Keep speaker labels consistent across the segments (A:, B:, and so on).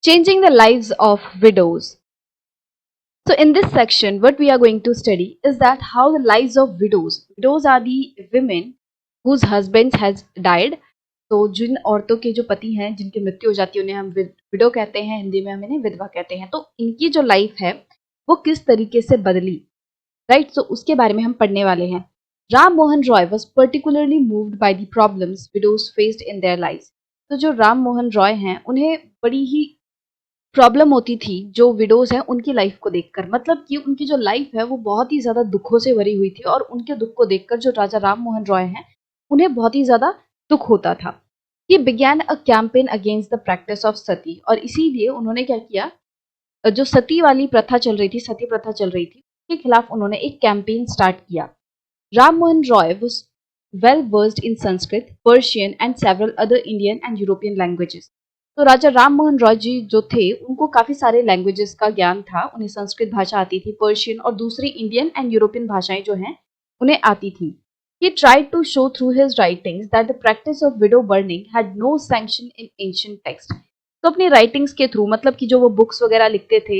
A: Changing the lives of widows. So in this section, what we are going to study is that how the lives of widows are the women whose husbands has died. तो जिन औरतों के जो पति हैं, जिनकी मृत्यु हो जाती है, उन्हें हम विडो कहते हैं, हिंदी में हम इन्हें विधवा कहते हैं। तो इनकी जो लाइफ है वो किस तरीके से बदली, राइट? सो उसके बारे में हम पढ़ने वाले हैं। Ram Mohan Roy was particularly moved by the problems widows faced in their life. तो जो राम मोहन रॉय हैं, उन्हें बड़ी ही प्रॉब्लम होती थी जो विडोज हैं उनकी लाइफ को देखकर, मतलब कि उनकी जो लाइफ है वो बहुत ही ज्यादा दुखों से भरी हुई थी और उनके दुख को देखकर जो राजा राम मोहन रॉय हैं उन्हें बहुत ही ज्यादा दुख होता था। He began a campaign against the practice of sati, और इसीलिए उन्होंने क्या किया, जो सती वाली प्रथा चल रही थी, सती प्रथा चल रही थी, उसके खिलाफ उन्होंने एक कैंपेन स्टार्ट किया। Ram Mohan Roy was well versed in Sanskrit, Persian and several other Indian and European languages. तो राजा राम मोहन रॉय जी जो थे उनको काफी सारे लैंग्वेजेस का ज्ञान था। उन्हें संस्कृत भाषा आती थी, पर्शियन और दूसरी इंडियन एंड यूरोपियन भाषाएं जो हैं उन्हें आती थी। He tried to show through his writings that the practice of widow burning had no sanction in ancient text. तो अपनी राइटिंग्स के थ्रू, मतलब कि जो वो बुक्स वगैरह लिखते थे,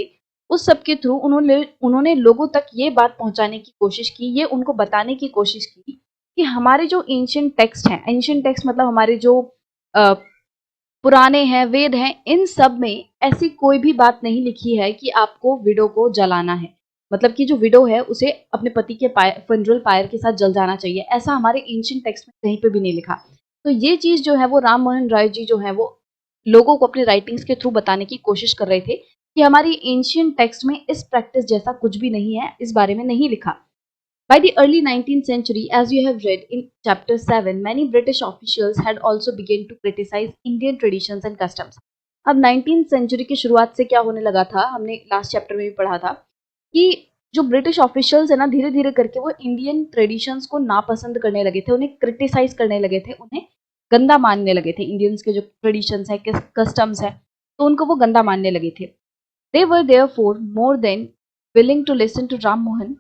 A: उस सब के थ्रू उन्होंने लोगों तक ये बात पहुंचाने की कोशिश की, ये उनको बताने की कोशिश की कि हमारे जो एंशिएंट टेक्स्ट हैं, एंशिएंट टेक्स्ट मतलब हमारे जो पुराने हैं, वेद हैं, इन सब में ऐसी कोई भी बात नहीं लिखी है कि आपको विडो को जलाना है, मतलब कि जो विडो है उसे अपने पति के फनरल पायर के साथ जल जाना चाहिए, ऐसा हमारे एंशिएंट टेक्स्ट में कहीं पे भी नहीं लिखा। तो ये चीज जो है वो राम मोहन राय जी जो है वो लोगों को अपने राइटिंग्स के थ्रू बताने की कोशिश कर रहे थे कि हमारी एंशिएंट टेक्स्ट में इस प्रैक्टिस जैसा कुछ भी नहीं है, इस बारे में नहीं लिखा। By the early 19th century, as you have read in chapter 7, many British officials had also begun to criticize Indian traditions and customs. अब 19th century की शुरुआत से क्या होने लगा था, हमने लास्ट चैप्टर में भी पढ़ा था कि जो ब्रिटिश ऑफिशियल्स है ना, धीरे धीरे करके वो इंडियन ट्रेडिशंस को नापसंद करने लगे थे, उन्हें क्रिटिसाइज करने लगे थे, उन्हें गंदा मानने लगे थे। इंडियंस के जो ट्रेडिशंस है, कस्टम्स है, तो उनको वो गंदा मानने लगे थे। They were therefore more than willing to listen to Ram Mohan,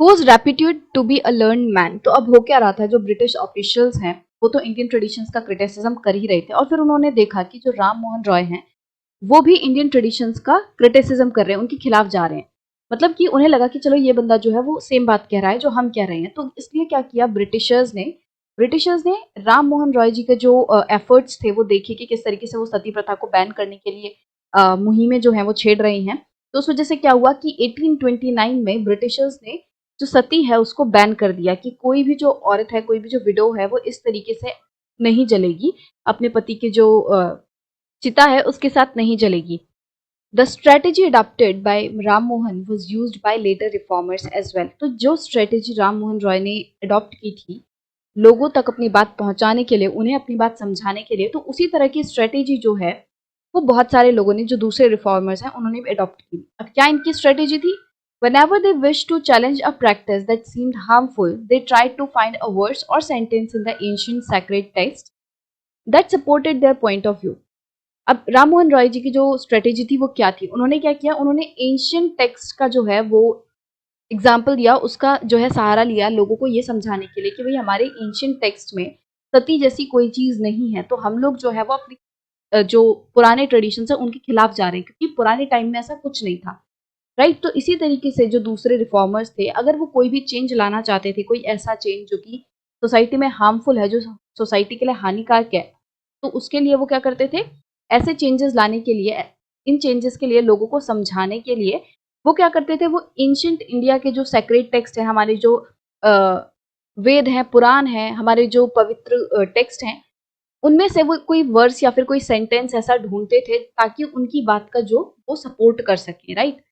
A: who was reputed to be a learned man. तो अब हो क्या रहा था, जो ब्रिटिश ऑफिशियल्स हैं वो तो इंडियन ट्रेडिशंस का क्रिटिसिज्म कर ही रहे थे, और फिर उन्होंने देखा कि जो राम मोहन रॉय हैं वो भी इंडियन ट्रेडिशंस का क्रिटिसिज्म कर रहे हैं, उनके खिलाफ जा रहे हैं। मतलब कि उन्हें लगा कि चलो ये बंदा जो है वो सेम बात कह रहा है जो हम कह रहे हैं। तो इसलिए क्या किया ब्रिटिशर्स ने राम मोहन रॉय जी के जो एफर्ट्स थे वो देखे कि किस तरीके से वो सती प्रथा को बैन करने के लिए मुहिमें जो है वो छेड़ रही हैं। तो उस वजह से क्या हुआ कि 1829 में ब्रिटिशर्स ने जो सती है उसको बैन कर दिया कि कोई भी जो औरत है, कोई भी जो विडो है वो इस तरीके से नहीं जलेगी, अपने पति के जो चिता है उसके साथ नहीं जलेगी। The strategy adopted by Ram Mohan was used by later reformers as well. तो जो स्ट्रेटेजी राम मोहन रॉय ने अडॉप्ट की थी लोगों तक अपनी बात पहुंचाने के लिए, उन्हें अपनी बात समझाने के लिए, तो उसी तरह की स्ट्रेटेजी जो है वो बहुत सारे लोगों ने, जो दूसरे रिफॉर्मर्स हैं, उन्होंने भी अडॉप्ट की। अब क्या इनकी स्ट्रेटेजी थी? Whenever they wished to challenge a practice that seemed harmful, they tried to find a verse or sentence in the ancient sacred text that supported their point of view. अब राम मोहन रॉय जी की जो strategy थी वो क्या थी? उन्होंने क्या किया, उन्होंने एंशियंट टेक्स्ट का जो है वो एग्जाम्पल दिया, उसका जो है सहारा लिया लोगों को ये समझाने के लिए कि भाई हमारे एंशियंट टेक्स्ट में सती जैसी कोई चीज नहीं है, तो हम लोग जो है वो अपनी जो पुराने ट्रेडिशन है उनके खिलाफ जा रहे हैं, क्योंकि पुराने टाइम में ऐसा कुछ नहीं था, राइट? तो इसी तरीके से जो दूसरे रिफॉर्मर्स थे, अगर वो कोई भी चेंज लाना चाहते थे, कोई ऐसा चेंज जो कि सोसाइटी में हार्मफुल है, जो सोसाइटी के लिए हानिकारक है, तो उसके लिए वो क्या करते थे, ऐसे चेंजेस लाने के लिए, इन चेंजेस के लिए लोगों को समझाने के लिए वो क्या करते थे, वो एंशिएंट इंडिया के जो सेक्रेड टेक्स्ट है, हमारे जो वेद हैं, पुराण हैं, हमारे जो पवित्र टेक्स्ट हैं, उनमें से वो कोई वर्स या फिर कोई सेंटेंस ऐसा ढूंढते थे ताकि उनकी बात का जो वो सपोर्ट कर सके, राइट?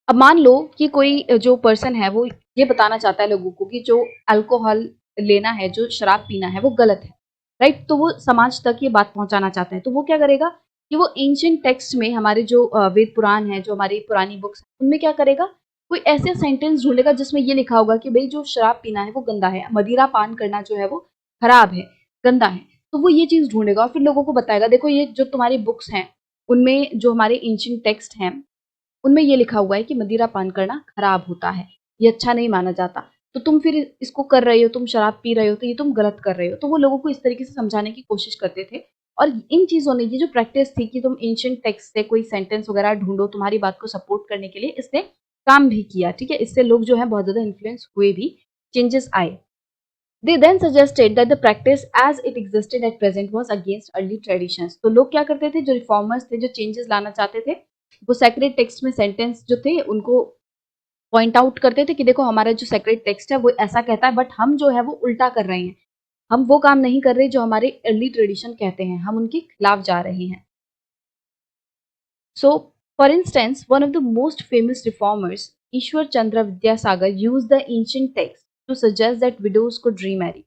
A: अब मान लो कि कोई जो पर्सन है वो ये बताना चाहता है लोगों को कि जो अल्कोहल लेना है, जो शराब पीना है वो गलत है, राइट? तो वो समाज तक ये बात पहुंचाना चाहता है, तो वो क्या करेगा कि वो एंशिएंट टेक्स्ट में, हमारे जो वेद पुराण है, जो हमारी पुरानी बुक्स, उनमें क्या करेगा, कोई ऐसे सेंटेंस ढूंढेगा जिसमें ये लिखा होगा कि भाई जो शराब पीना है वो गंदा है, मदिरा पान करना जो है वो खराब है, गंदा है। तो वो ये चीज ढूंढेगा और फिर लोगों को बताएगा, देखो ये जो तुम्हारी बुक्स हैं उनमें जो हमारे एंशिएंट टेक्स्ट हैं उनमें ये लिखा हुआ है कि मदिरा पान करना खराब होता है, ये अच्छा नहीं माना जाता, तो तुम फिर इसको कर रहे हो, तुम शराब पी रहे हो, तो ये तुम गलत कर रहे हो। तो वो लोगों को इस तरीके से समझाने की कोशिश करते थे और इन चीज़ों ने, ये जो प्रैक्टिस थी कि तुम एंशिएंट टेक्स्ट से कोई सेंटेंस वगैरह ढूँढो तुम्हारी बात को सपोर्ट करने के लिए, इसने काम भी किया, ठीक है? इससे लोग जो है बहुत ज़्यादा इन्फ्लुएंस हुए भी, चेंजेस आए। They then suggested that the practice as it existed at present was against early traditions. तो लोग क्या करते थे, जो रिफॉर्मर्स थे, जो चेंजेस लाना चाहते थे, वो सेक्रेड टेक्स्ट में सेंटेंस जो थे उनको पॉइंट आउट करते थे कि देखो हमारा जो सेक्रेड टेक्स्ट है वो ऐसा कहता है, बट हम जो है वो उल्टा कर रहे हैं, हम वो काम नहीं कर रहे जो हमारे अर्ली ट्रेडिशन कहते हैं, हम उनके खिलाफ जा रहे हैं। So, for instance, one of the most famous reformers, Ishwar Chandra Vidyasagar, used the ancient text to suggest that widows could remarry.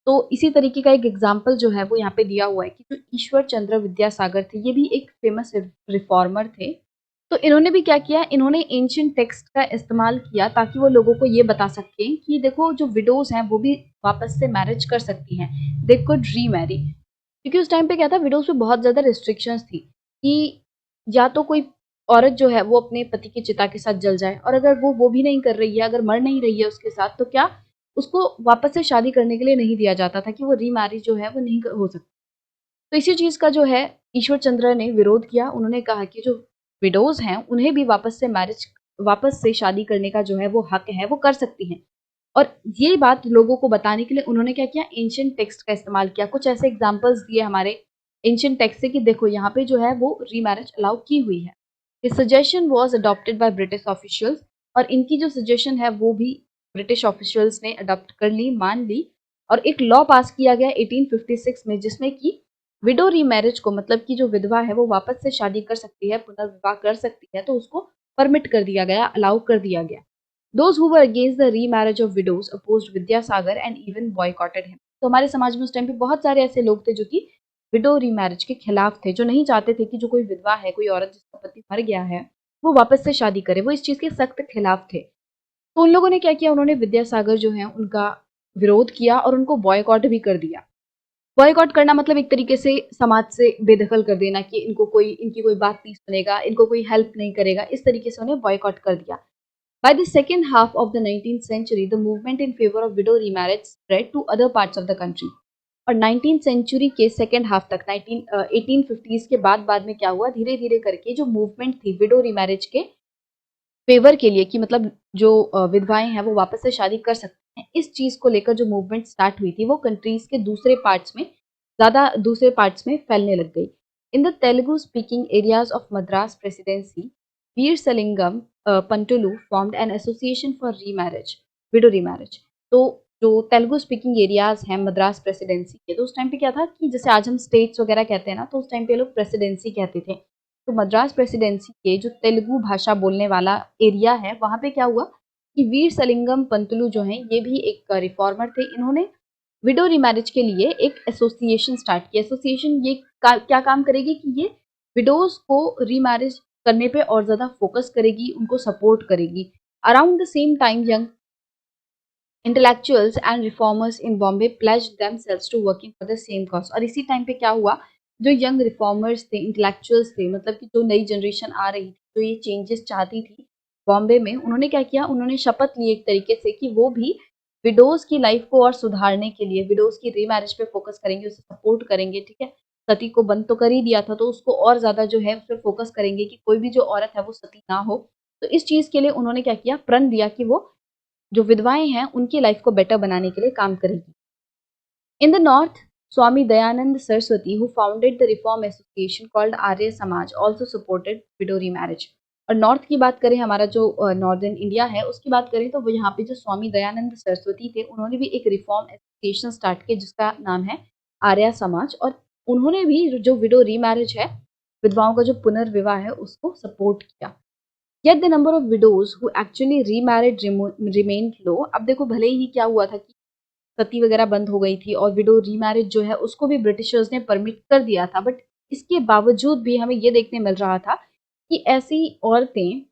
A: तो इसी तरीके का एक एग्जाम्पल जो है वो यहाँ पे दिया हुआ है कि जो ईश्वर चंद्र विद्यासागर थे, ये भी एक फेमस रिफॉर्मर थे। तो इन्होंने भी क्या किया, इन्होंने एंशिएंट टेक्स्ट का इस्तेमाल किया ताकि वो लोगों को ये बता सकें कि देखो जो विडोज हैं वो भी वापस से मैरिज कर सकती हैं, दे कुड रीमैरी। क्योंकि उस टाइम पे क्या था, विडोज पे बहुत ज़्यादा रिस्ट्रिक्शंस थी कि या तो कोई औरत जो है वो अपने पति की चिता के साथ जल जाए, और अगर वो भी नहीं कर रही है, अगर मर नहीं रही है उसके साथ, तो क्या उसको वापस से शादी करने के लिए नहीं दिया जाता था, कि वो रीमैरिज जो है वो नहीं हो सकती। तो इसी चीज़ का जो है ईश्वर चंद्र ने विरोध किया। उन्होंने कहा कि जो विडोज हैं उन्हें भी वापस से शादी करने का जो है वो हक है, वो कर सकती हैं। और ये बात लोगों को बताने के लिए उन्होंने क्या किया, एंशिएंट टेक्स्ट का इस्तेमाल किया। कुछ ऐसे एग्जांपल्स दिए हमारे एंशिएंट टेक्स्ट से कि देखो यहाँ पे जो है वो रीमैरिज अलाउ की हुई है। This suggestion was adopted by British officials, और इनकी जो सजेशन है वो भी ब्रिटिश ऑफिशियल्स ने अडॉप्ट कर ली, मान ली, और एक लॉ पास किया गया 1856 में, जिसमें कि विडो रीमैरिज को, मतलब कि जो विधवा है वो वापस से शादी कर सकती है, पुनर्विवाह कर सकती है, तो उसको परमिट कर दिया गया, अलाउ कर दिया गया। Those who were against the remarriage of widows opposed Vidyasagar and even boycotted him. तो हमारे समाज में उस टाइम पे बहुत सारे ऐसे लोग थे जो कि विडो रीमैरिज के खिलाफ थे, जो नहीं चाहते थे कि जो कोई विधवा है, कोई औरत जिसका पति मर गया है, वो वापस से शादी करे, वो इस चीज के सख्त खिलाफ थे। तो उन लोगों ने क्या किया, उन्होंने विद्यासागर जो है उनका विरोध किया और उनको बॉयकॉट भी कर दिया। बॉयकॉट करना मतलब एक तरीके से समाज से बेदखल कर देना, कि इनकी कोई बात नहीं सुनेगा, इनको कोई हेल्प नहीं करेगा, इस तरीके से उन्हें बॉयकॉट कर दिया। By the second half of the 19th century, the movement in favor of widow remarriage spread to other parts of the country. और 19th सेंचुरी के सेकेंड हाफ तक 1850s के बाद में क्या हुआ, धीरे धीरे करके जो मूवमेंट थी विडो रिमैरिज के फेवर के लिए, कि मतलब जो विधवाएं हैं वो वापस से शादी कर सकते हैं, इस चीज को लेकर जो मूवमेंट स्टार्ट हुई थी वो कंट्रीज के दूसरे पार्ट्स में फैलने लग गई। In the Telugu speaking areas of Madras presidency, Veeresalingam Pantulu formed an association for remarriage, widow remarriage. तो जो तेलुगु स्पीकिंग एरियाज हैं मद्रास प्रेसिडेंसी के, तो उस टाइम पे क्या था कि जैसे आज हम स्टेट्स वगैरह कहते हैं ना, तो उस टाइम पे लोग प्रेसिडेंसी कहते थे। तो मद्रास प्रेसिडेंसी के जो तेलुगु भाषा बोलने वाला एरिया है, वहां पे क्या हुआ कि वीर सलिंगम पंतुलु जो हैं, ये भी एक रिफॉर्मर थे। इन्होंने विडो रिमैरिज के लिए एक एसोसिएशन स्टार्ट किया। एसोसिएशन ये क्या काम करेगी कि ये विडोज को रीमैरिज करने पे और ज्यादा फोकस करेगी, उनको सपोर्ट करेगी। Around the same time young intellectuals and reformers in Bombay pledged themselves to working for the same cause. और इसी टाइम पे क्या हुआ, जो यंग रिफॉर्मर्स थे, इंटेलेक्चुअल्स थे, मतलब कि जो नई जनरेशन आ रही थी, जो ये चेंजेस चाहती थी बॉम्बे में, उन्होंने क्या किया, उन्होंने शपथ ली एक तरीके से कि वो भी विडोज की लाइफ को और सुधारने के लिए विडोज की रीमैरिज पे फोकस करेंगे, उसे सपोर्ट करेंगे, ठीक है। सती को बंद तो कर ही दिया था, तो उसको और ज्यादा जो है उस पर फोकस करेंगे कि कोई भी जो औरत है वो सती ना हो। तो इस चीज के लिए उन्होंने क्या किया, प्रण दिया कि वो जो विधवाएं हैं उनकी लाइफ को बेटर बनाने के लिए काम करेगी। In the north, Swami Dayanand Saraswati, who founded the reform association called Arya Samaj, also supported widow remarriage. और नॉर्थ की बात करें, हमारा जो नॉर्दर्न इंडिया है उसकी बात करें, तो वो यहाँ पे जो स्वामी दयानंद सरस्वती थे, उन्होंने भी एक रिफॉर्म एसोसिएशन स्टार्ट किया जिसका नाम है आर्या समाज, और उन्होंने भी जो विडो रीमैरिज है, विधवाओं का जो पुनर्विवाह है, उसको सपोर्ट किया। Yet the number of widows who actually remarried remained low. अब देखो भले ही क्या हुआ था कि सती वगैरह बंद हो गई थी और विडो रीमैरिज जो है उसको भी ब्रिटिशर्स ने परमिट कर दिया था, बट इसके बावजूद भी हमें ये देखने मिल रहा था कि ऐसी औरतें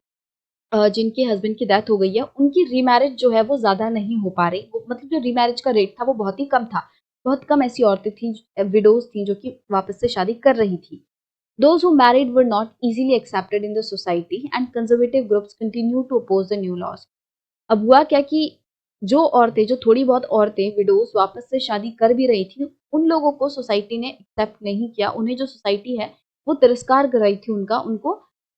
A: जिनके हस्बैंड की डेथ हो गई है, उनकी रीमैरिज जो है वो ज्यादा नहीं हो पा रही। मतलब जो रीमैरिज का रेट था वो बहुत ही कम था। बहुत कम ऐसी औरतें थी, विडोज थी, जो कि वापस से शादी कर रही थी। Those who married were not easily accepted in the society and conservative groups continue to oppose the new laws. अब हुआ क्या कि जो औरतें, जो थोड़ी बहुत औरतें विडोज वापस से शादी कर भी रही थी, उन लोगों को सोसाइटी ने एक्सेप्ट नहीं किया। उन्हें जो सोसाइटी है वो तिरस्कार कर रही थी उनका, उनको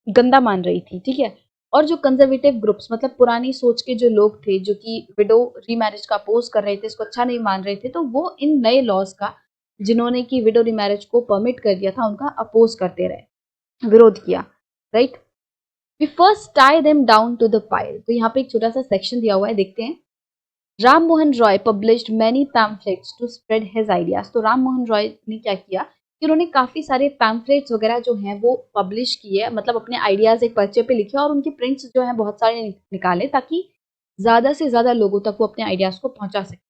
A: गंदा मान रही थी, ठीक है। और जो कंजर्वेटिव ग्रुप्स, मतलब पुरानी सोच के जो लोग थे जो कि विडो रीमैरिज का अपोज कर रहे थे, इसको अच्छा नहीं मान रहे थे, तो वो इन नए लॉज का, जिन्होंने की विडो रीमैरिज को परमिट कर दिया था, उनका अपोज करते रहे, विरोध किया, right. We first tie them down to the pile. तो यहाँ पे एक छोटा सा सेक्शन दिया हुआ है, देखते हैं। Ram Mohan Roy published many pamphlets to spread his ideas. तो राम मोहन रॉय ने क्या किया कि उन्होंने काफी सारे पैम्फलेट्स वगैरह जो हैं वो पब्लिश किए, मतलब अपने आइडियाज एक पर्चे पे लिखे और उनके प्रिंट्स जो हैं बहुत सारे निकाले, ताकि ज्यादा से ज्यादा लोगों तक वो अपने आइडियाज को पहुंचा सके।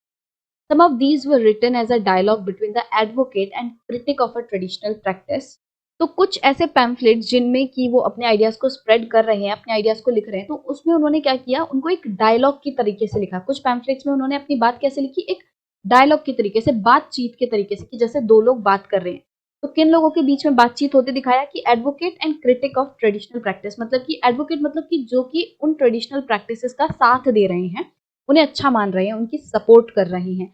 A: Some of these were written as a dialogue between the advocate and critic of a traditional practice. तो कुछ ऐसे पैम्फलेट्स जिनमें कि वो अपने आइडियाज को स्प्रेड कर रहे हैं, अपने आइडियाज को लिख रहे हैं, तो उसमें उन्होंने क्या किया, उनको एक डायलॉग की तरीके से लिखा। कुछ पैम्फलेट्स में उन्होंने अपनी बात कैसे लिखी, एक डायलॉग की तरीके से, बातचीत के तरीके से, कि जैसे दो लोग बात कर रहे हैं। तो किन लोगों के बीच में बातचीत होते दिखाया कि advocate and critic of traditional practice, मतलब कि एडवोकेट मतलब कि जो कि उन ट्रेडिशनल प्रैक्टिसेस का साथ दे रहे हैं, उन्हें अच्छा मान रहे हैं, उनकी सपोर्ट कर रहे हैं।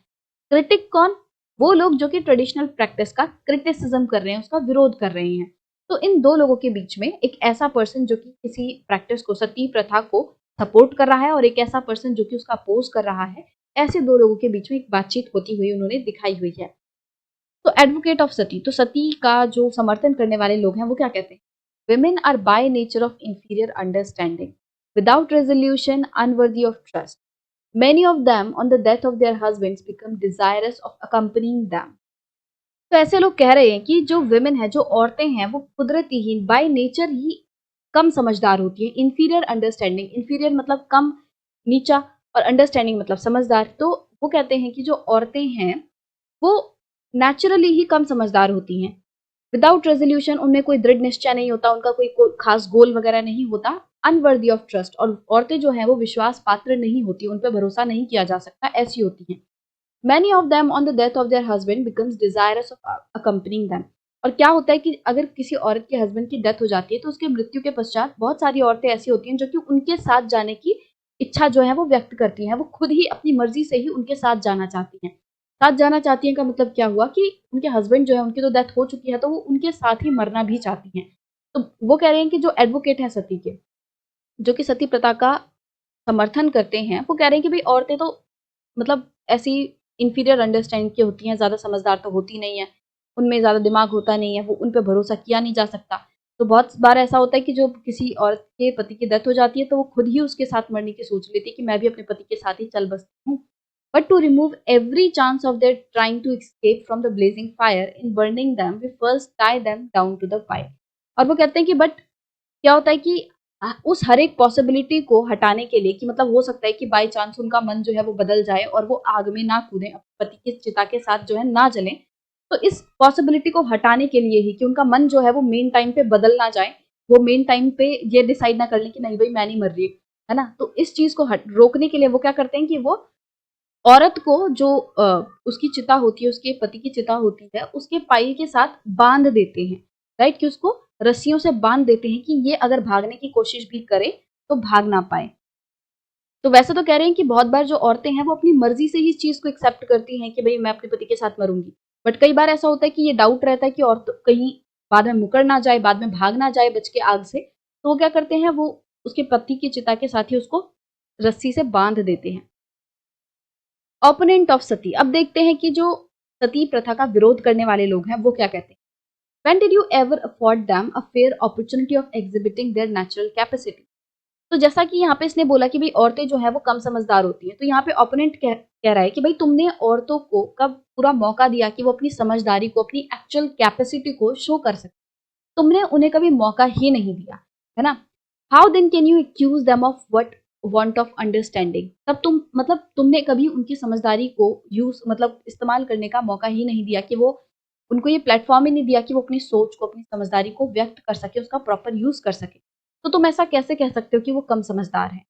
A: क्रिटिक कौन, वो लोग जो कि ट्रेडिशनल प्रैक्टिस का क्रिटिसिज्म कर रहे हैं, उसका विरोध कर रहे हैं। तो इन दो लोगों के बीच में एक ऐसा पर्सन जो कि किसी प्रैक्टिस को, सती प्रथा को सपोर्ट कर रहा है, और एक ऐसा पर्सन जो कि उसका अपोज कर रहा है, ऐसे दो लोगों के बीच में एक बातचीत होती हुई उन्होंने दिखाई हुई है। तो एडवोकेट ऑफ सती, तो सती का जो समर्थन करने वाले लोग हैं वो क्या कहते हैं, women are by nature of inferior understanding, without resolution, unworthy of trust. Many of them, on the death of their husbands, become desirous of accompanying them. तो ऐसे लोग कह रहे हैं कि जो विमेन है, जो औरतें हैं, वो कुदरती ही, बाय नेचर ही कम समझदार होती है। इंफीरियर अंडरस्टैंडिंग, इंफीरियर मतलब कम, नीचा, और अंडरस्टैंडिंग मतलब समझदार। तो वो कहते हैं कि जो औरतें हैं वो नेचुरली ही कम समझदार होती हैं। विदाउट रेजोल्यूशन, उनमें कोई दृढ़ निश्चय नहीं होता, उनका कोई खास गोल वगैरह नहीं होता। अनवर्दी ऑफ ट्रस्ट, और औरतें जो हैं वो विश्वास पात्र नहीं होती, उन पर भरोसा नहीं किया जा सकता, ऐसी होती हैं। Many of them on the death of their husband becomes desirous of accompanying them. और क्या होता है कि अगर किसी औरत के हस्बैंड की डेथ हो जाती है, तो उसके मृत्यु के पश्चात बहुत सारी औरतें ऐसी होती हैं जो कि उनके साथ जाने की इच्छा जो है वो व्यक्त करती हैं, वो खुद ही अपनी मर्जी से ही उनके साथ जाना चाहती हैं। साथ जाना चाहती हैं का मतलब क्या हुआ कि उनके हस्बैंड जो है, उनकी तो डेथ हो चुकी है, तो वो उनके साथ ही मरना भी चाहती हैं। तो वो कह रहे हैं कि जो एडवोकेट हैं सती के, जो कि सती प्रथा का समर्थन करते हैं, वो कह रहे हैं कि भाई औरतें तो मतलब ऐसी इंफीरियर अंडरस्टैंडिंग की होती हैं, ज़्यादा समझदार तो होती नहीं है, उनमें ज़्यादा दिमाग होता नहीं है, वो उन पे भरोसा किया नहीं जा सकता। तो बहुत बार ऐसा होता है कि जो किसी औरत के पति की डेथ हो जाती है, तो वो खुद ही उसके साथ मरने की सोच लेती है कि मैं भी अपने पति के साथ ही चल बसती हूँ। But to remove every chance of their trying to escape from the blazing fire in burning them, we first tie them down to the fire. और वो कहते हैं कि बट क्या होता है कि उस हर एक पॉसिबिलिटी को हटाने के लिए, कि मतलब हो सकता है कि बाय चांस उनका मन जो है वो बदल जाए और वो आग में ना कूदें, अपने पति की चिता के साथ जो है ना जलें। तो इस पॉसिबिलिटी को हटाने के लिए ही, कि उनका मन जो है वो मेन टाइम पे बदल ना जाए, वो मेन टाइम पे ये डिसाइड ना कर लें कि नहीं भाई मैं नहीं मर रही, है ना। तो इस चीज को रोकने के लिए वो क्या करते हैं कि वो औरत को जो उसकी चिता होती है, उसके पति की चिता होती है, उसके पाई के साथ बांध देते हैं, राइट, कि उसको रस्सियों से बांध देते हैं कि ये अगर भागने की कोशिश भी करे तो भाग ना पाए। तो वैसे तो कह रहे हैं कि बहुत बार जो औरतें हैं वो अपनी मर्जी से ही इस चीज को एक्सेप्ट करती हैं कि भाई मैं अपने पति के साथ मरूंगी। बट कई बार ऐसा होता है कि ये डाउट रहता है कि औरत कहीं बाद में मुकर ना जाए, बाद में भाग ना जाए बच के आग से। तो वो क्या करते हैं, वो उसके पति की चिता के साथ ही उसको रस्सी से बांध देते हैं। ओपोनेंट ऑफ सती, अब देखते हैं कि जो सती प्रथा का विरोध करने वाले लोग हैं वो क्या कहते हैं। When did you ever afford them a fair opportunity of exhibiting their natural capacity? तो जैसा कि यहाँ पे इसने बोला कि भाई औरतें जो है वो कम समझदार होती हैं, तो यहाँ पे ओपोनेंट कह रहा है कि भाई तुमने औरतों को कब पूरा मौका दिया कि वो अपनी समझदारी को, अपनी एक्चुअल कैपेसिटी को शो कर सके। तुमने उन्हें कभी मौका ही नहीं दिया, है ना। How then can you accuse them of what want of understanding, तब तुम मतलब तुमने कभी उनकी समझदारी को यूज मतलब इस्तेमाल करने का मौका ही नहीं दिया, कि वो उनको ये प्लेटफॉर्म ही नहीं दिया कि वो अपनी सोच को, अपनी समझदारी को व्यक्त कर सके, उसका प्रॉपर यूज कर सके। तो तुम ऐसा कैसे कह सकते हो कि वो कम समझदार है।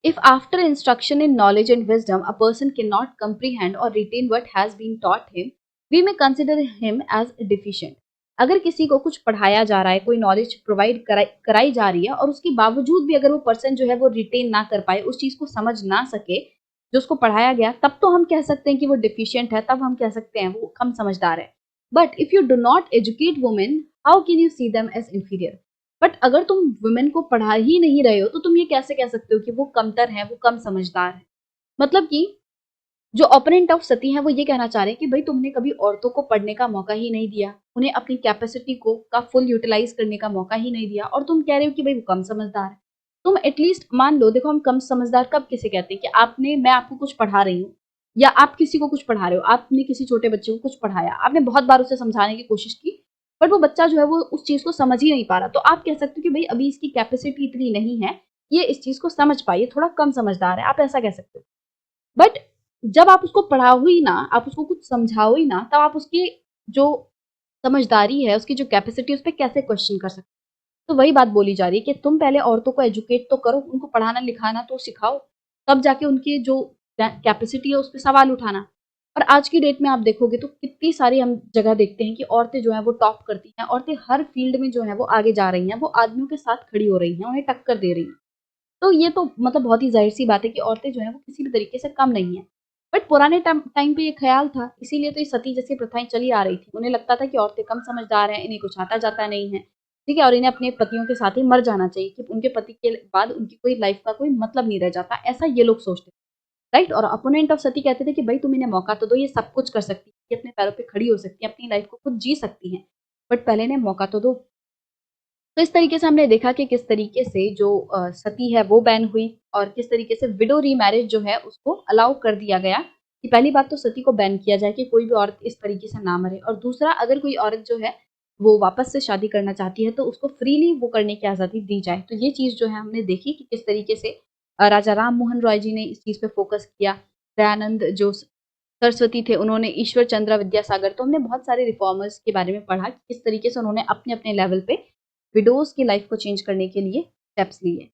A: If after instruction in knowledge and wisdom a person cannot comprehend or retain what has been taught him, we may consider him as deficient. अगर किसी को कुछ पढ़ाया जा रहा है, कोई नॉलेज प्रोवाइड कराई जा रही है, और उसके बावजूद भी अगर वो पर्सन जो है वो रिटेन ना कर पाए, उस चीज को समझ ना सके, जो उसको पढ़ाया गया, तब तो हम कह सकते हैं कि वो डिफिशिएंट है, तब हम कह सकते हैं वो कम समझदार है। But if you do not educate women, how can you see them as inferior? But अगर तुम वुमेन को पढ़ा ही नहीं रहे हो, तो तुम ये कैसे कह सकते हो कि वो कमतर है, वो कम समझदार है? मतलब कि जो ओपोनेंट ऑफ सती हैं वो ये कहना चाह रहे हैं कि भाई तुमने कभी औरतों को पढ़ने का मौका ही नहीं दिया, उन्हें अपनी कैपेसिटी को का फुल यूटिलाइज करने का मौका ही नहीं दिया, और तुम कह रहे हो कि भाई वो कम समझदार है। तुम एटलीस्ट मान लो, देखो हम कम समझदार कब किसे कहते हैं कि आपने मैं आपको कुछ पढ़ा रही हूँ या आप किसी को कुछ पढ़ा रहे हो, आपने किसी छोटे बच्चे को कुछ पढ़ाया, आपने बहुत बार उसे समझाने की कोशिश की, बट वो बच्चा जो है वो उस चीज को समझ ही नहीं पा रहा, तो आप कह सकते हो कि भाई अभी इसकी कैपेसिटी इतनी नहीं है, ये इस चीज को समझ पाइए, थोड़ा कम समझदार है, आप ऐसा कह सकते हो। बट जब आप उसको पढ़ाओ ही ना, आप उसको कुछ समझाओ ही ना, तब आप उसकी जो समझदारी है, उसकी जो कैपेसिटी है, उस पे कैसे क्वेश्चन कर सकते हो? तो वही बात बोली जा रही है कि तुम पहले औरतों को एजुकेट तो करो, उनको पढ़ाना लिखाना तो सिखाओ, तब जाके उनकी जो कैपेसिटी है उस पे सवाल उठाना। और आज की डेट में आप देखोगे तो कितनी सारी हम जगह देखते हैं कि औरतें जो हैं वो टॉप करती हैं, औरतें हर फील्ड में जो है वो आगे जा रही हैं, वो आदमियों के साथ खड़ी हो रही हैं, उन्हें टक्कर दे रही हैं। तो ये तो मतलब बहुत ही ज़ाहिर-सी बात है कि औरतें जो हैं वो किसी भी तरीके से कम नहीं हैं। बट पुराने टाइम पे ये ख़्याल था, इसीलिए तो ये सती जैसी प्रथाएँ चली आ रही थी। उन्हें लगता था कि औरतें कम समझदार हैं, इन्हें कुछ आता-जाता नहीं है, ठीक है? और इन्हें अपने पतियों के साथ ही मर जाना चाहिए कि उनके पति के बाद उनकी कोई लाइफ़ का कोई मतलब नहीं रह जाता, ऐसा ये लोग सोचते थे, राइट? और अपोनेंट ऑफ सती कहते थे कि भई तुम इन्हें मौका तो दो, ये सब कुछ कर सकती हैं, ये अपने पैरों पे खड़ी हो सकती हैं, अपनी लाइफ़ को खुद जी सकती हैं, बट पहले इन्हें मौका तो दो। तो इस तरीके से हमने देखा कि किस तरीके से जो सती है वो बैन हुई, और किस तरीके से विडो रीमैरिज जो है उसको अलाउ कर दिया गया, कि पहली बात तो सती को बैन किया जाए कि कोई भी औरत इस तरीके से ना मरे, और दूसरा अगर कोई औरत जो है वो वापस से शादी करना चाहती है तो उसको फ्रीली वो करने की आज़ादी दी जाए। तो ये चीज़ जो है हमने देखी कि किस तरीके से राजा राम मोहन रॉय जी ने इस चीज़ पे फोकस किया। दयानंद जो सरस्वती थे उन्होंने ईश्वर चंद्र विद्यासागर, तो हमने बहुत सारे रिफॉर्मर्स के बारे में पढ़ा कि किस तरीके से उन्होंने अपने-अपने लेवल पे विडोज़ की लाइफ़ को चेंज करने के लिए स्टेप्स लिए।